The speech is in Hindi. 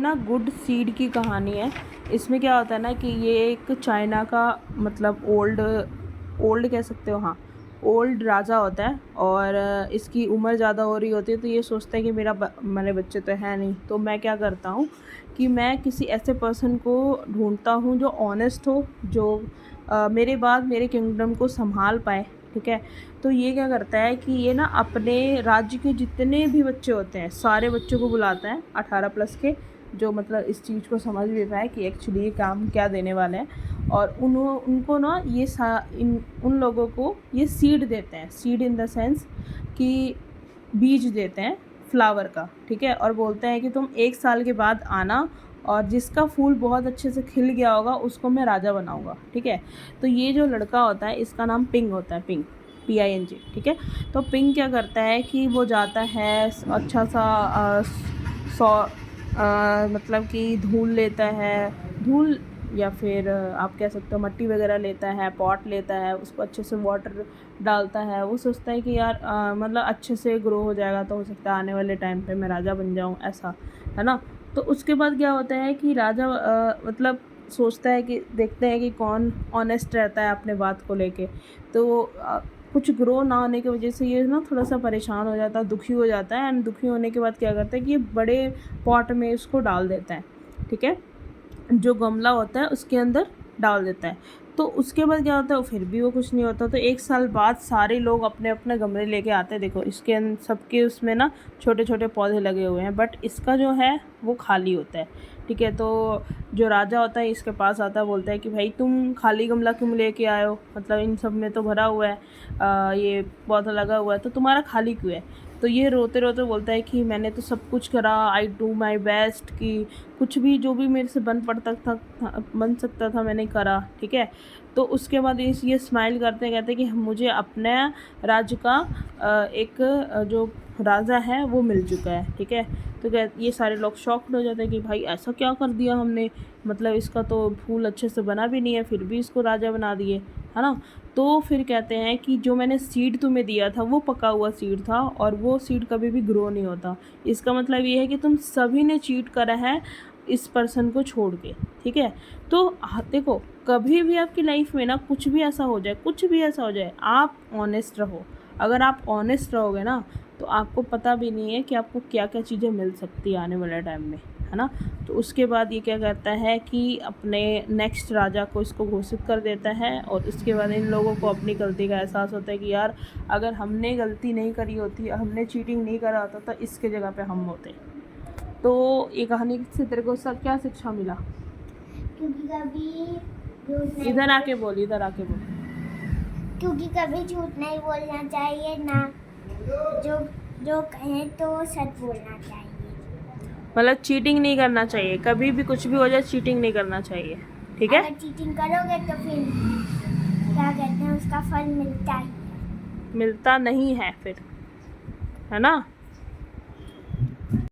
ना गुड सीड की कहानी है। इसमें क्या होता है ना कि ये एक चाइना का मतलब ओल्ड कह सकते हो, हाँ, ओल्ड राजा होता है और इसकी उम्र ज़्यादा हो रही होती है, तो ये सोचता है कि मेरे बच्चे तो है नहीं, तो मैं क्या करता हूँ कि मैं किसी ऐसे पर्सन को ढूंढता हूँ जो ऑनेस्ट हो, जो मेरे बाद मेरे किंगडम को संभाल पाए। ठीक है, तो ये क्या करता है कि ये ना अपने राज्य के जितने भी बच्चे होते हैं सारे बच्चों को बुलाता है 18+ के, जो मतलब इस चीज़ को समझ भी पाए कि एक्चुअली ये काम क्या देने वाले हैं। और उनको ना उन लोगों को ये सीड देते हैं, सीड इन द सेंस कि बीज देते हैं फ्लावर का। ठीक है, और बोलते हैं कि तुम 1 साल के बाद आना और जिसका फूल बहुत अच्छे से खिल गया होगा उसको मैं राजा बनाऊंगा। ठीक है, तो ये जो लड़का होता है इसका नाम पिंग होता है, पिंग, PING। ठीक है, तो पिंग क्या करता है कि वो जाता है अच्छा सा मतलब कि धूल लेता है, धूल या फिर आप कह सकते हो मट्टी वगैरह लेता है, पॉट लेता है, उसको अच्छे से वाटर डालता है। वो सोचता है कि यार मतलब अच्छे से ग्रो हो जाएगा तो हो सकता है आने वाले टाइम पे मैं राजा बन जाऊँ, ऐसा है ना। तो उसके बाद क्या होता है कि राजा मतलब सोचता है कि देखते हैं कि कौन ऑनेस्ट रहता है अपने बात को लेके। तो कुछ ग्रो ना होने की वजह से ये ना थोड़ा सा परेशान हो जाता है, दुखी हो जाता है। एंड दुखी होने के बाद क्या करता है कि ये बड़े पॉट में इसको डाल देता है। ठीक है, जो गमला होता है उसके अंदर डाल देता है। तो उसके बाद क्या होता है, फिर भी वो कुछ नहीं होता। तो 1 साल बाद सारे लोग अपने अपने गमले लेके आते हैं। देखो इसके सबके उसमें ना छोटे छोटे पौधे लगे हुए हैं, बट इसका जो है वो खाली होता है। ठीक है, तो जो राजा होता है इसके पास आता है, बोलता है कि भाई तुम खाली गमला क्यों लेके आए हो, मतलब इन सब में तो भरा हुआ है, ये पौधा लगा हुआ है, तो तुम्हारा खाली क्यों है। तो ये रोते रोते बोलता है कि मैंने तो सब कुछ करा, आई डू माई बेस्ट, कि कुछ भी जो भी मेरे से बन सकता था मैंने करा। ठीक है, तो उसके बाद ये स्माइल करते कहते कि मुझे अपने राज्य का एक जो राजा है वो मिल चुका है। ठीक है, तो ये सारे लोग शॉक्ड हो जाते हैं कि भाई ऐसा क्या कर दिया हमने, मतलब इसका तो फूल अच्छे से बना भी नहीं है फिर भी इसको राजा बना दिए, है ना। तो फिर कहते हैं कि जो मैंने सीड तुम्हें दिया था वो पका हुआ सीड था और वो सीड कभी भी ग्रो नहीं होता। इसका मतलब ये है कि तुम सभी ने चीट करा है इस पर्सन को छोड़ के। ठीक है, तो देखो कभी भी आपकी लाइफ में ना कुछ भी ऐसा हो जाए, कुछ भी ऐसा हो जाए, आप ऑनेस्ट रहो। अगर आप ऑनेस्ट रहोगे ना तो आपको पता भी नहीं है कि आपको क्या क्या चीज़ें मिल सकती है आने वाले टाइम में, है ना। तो उसके बाद ये क्या करता है कि अपने नेक्स्ट राजा को इसको घोषित कर देता है और उसके बाद इन लोगों को अपनी गलती का एहसास होता है कि यार अगर हमने गलती नहीं करी होती, हमने चीटिंग नहीं करा होता तो इसके जगह पे हम होते। तो ये कहानी से तेरे को सब क्या शिक्षा मिला? क्योंकि कभी इधर आके बोल, इधर आके बोल। क्योंकि कभी झूठ नहीं बोलना चाहिए ना, जो जो कहें तो सच बोलना चाहिए। मतलब चीटिंग नहीं करना चाहिए, कभी भी कुछ भी हो जाए चीटिंग नहीं करना चाहिए। ठीक है, अगर चीटिंग करोगे तो फिर क्या कहते हैं उसका फल मिलता ही है। मिलता नहीं है फिर, है ना।